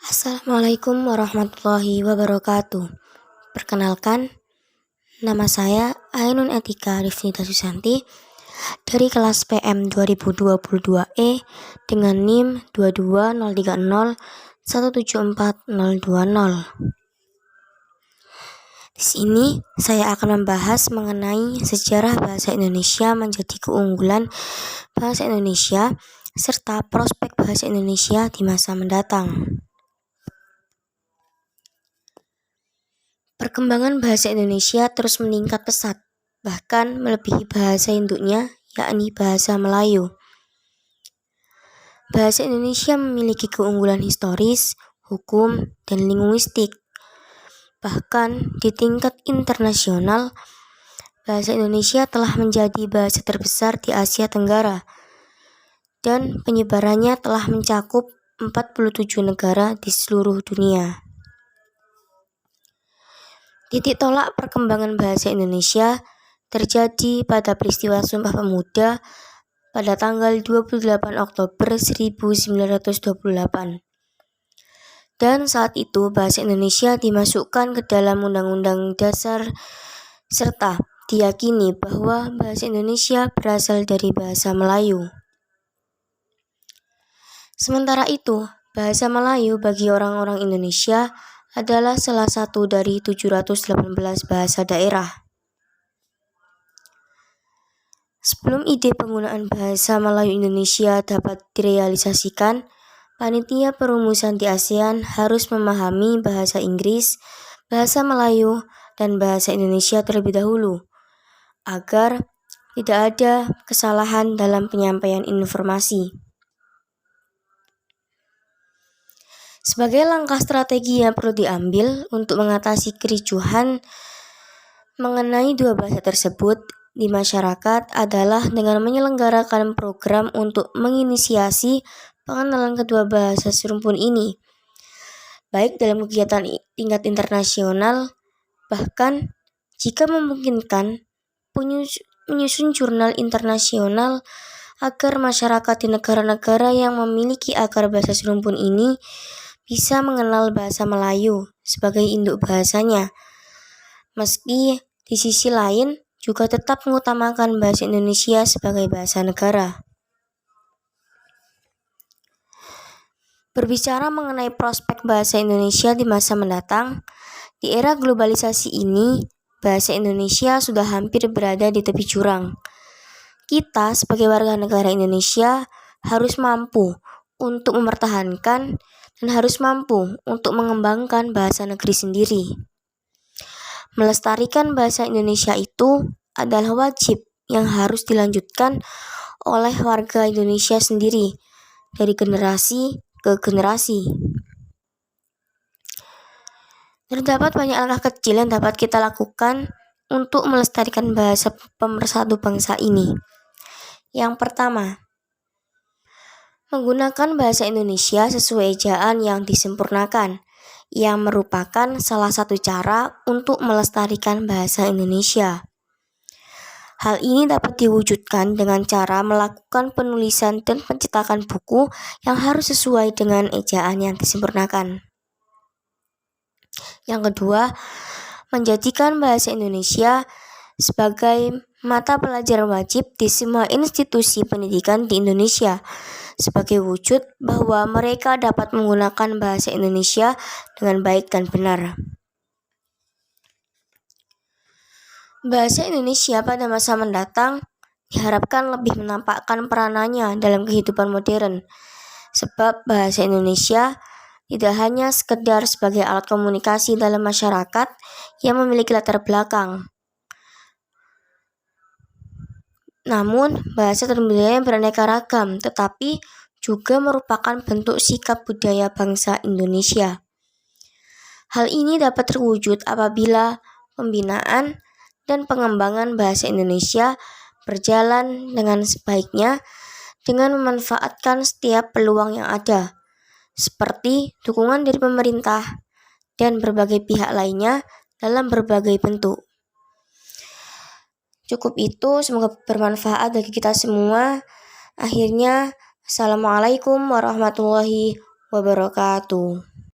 Assalamualaikum warahmatullahi wabarakatuh. Perkenalkan, nama saya Ainun Etika Rifnita Susanti dari kelas PM 2022E dengan NIM 22030174020. Di sini saya akan membahas mengenai sejarah bahasa Indonesia menjadi keunggulan bahasa Indonesia serta prospek bahasa Indonesia di masa mendatang. Perkembangan bahasa Indonesia terus meningkat pesat, bahkan melebihi bahasa induknya, yakni bahasa Melayu. Bahasa Indonesia memiliki keunggulan historis, hukum, dan linguistik. Bahkan di tingkat internasional, bahasa Indonesia telah menjadi bahasa terbesar di Asia Tenggara, dan penyebarannya telah mencakup 47 negara di seluruh dunia. Titik tolak perkembangan bahasa Indonesia terjadi pada peristiwa Sumpah Pemuda pada tanggal 28 Oktober 1928. Dan saat itu bahasa Indonesia dimasukkan ke dalam Undang-Undang Dasar serta diyakini bahwa bahasa Indonesia berasal dari bahasa Melayu. Sementara itu, bahasa Melayu bagi orang-orang Indonesia adalah salah satu dari 718 bahasa daerah. Sebelum ide penggunaan bahasa Melayu Indonesia dapat direalisasikan, panitia perumusan di ASEAN harus memahami bahasa Inggris, bahasa Melayu, dan bahasa Indonesia terlebih dahulu, agar tidak ada kesalahan dalam penyampaian informasi. Sebagai langkah strategi yang perlu diambil untuk mengatasi kericuhan mengenai dua bahasa tersebut di masyarakat adalah dengan menyelenggarakan program untuk menginisiasi pengenalan kedua bahasa serumpun ini, baik dalam kegiatan tingkat internasional, bahkan jika memungkinkan menyusun jurnal internasional agar masyarakat di negara-negara yang memiliki akar bahasa serumpun ini bisa mengenal bahasa Melayu sebagai induk bahasanya, meski di sisi lain juga tetap mengutamakan bahasa Indonesia sebagai bahasa negara. Berbicara mengenai prospek bahasa Indonesia di masa mendatang, di era globalisasi ini, bahasa Indonesia sudah hampir berada di tepi jurang. Kita sebagai warga negara Indonesia harus mampu untuk mempertahankan dan harus mampu untuk mengembangkan bahasa negeri sendiri. Melestarikan bahasa Indonesia itu adalah wajib yang harus dilanjutkan oleh warga Indonesia sendiri dari generasi ke generasi. Terdapat banyak langkah kecil yang dapat kita lakukan untuk melestarikan bahasa pemersatu bangsa ini. Yang pertama, menggunakan bahasa Indonesia sesuai ejaan yang disempurnakan, yang merupakan salah satu cara untuk melestarikan bahasa Indonesia. Hal ini dapat diwujudkan dengan cara melakukan penulisan dan pencetakan buku yang harus sesuai dengan ejaan yang disempurnakan. Yang kedua, menjadikan bahasa Indonesia sebagai mata pelajaran wajib di semua institusi pendidikan di Indonesia, sebagai wujud bahwa mereka dapat menggunakan bahasa Indonesia dengan baik dan benar. Bahasa Indonesia pada masa mendatang diharapkan lebih menampakkan peranannya dalam kehidupan modern, sebab bahasa Indonesia tidak hanya sekedar sebagai alat komunikasi dalam masyarakat yang memiliki latar belakang, namun bahasa dan budaya yang beraneka ragam, tetapi juga merupakan bentuk sikap budaya bangsa Indonesia. Hal ini dapat terwujud apabila pembinaan dan pengembangan bahasa Indonesia berjalan dengan sebaiknya dengan memanfaatkan setiap peluang yang ada, seperti dukungan dari pemerintah dan berbagai pihak lainnya dalam berbagai bentuk. Cukup itu, semoga bermanfaat bagi kita semua. Akhirnya, Assalamualaikum warahmatullahi wabarakatuh.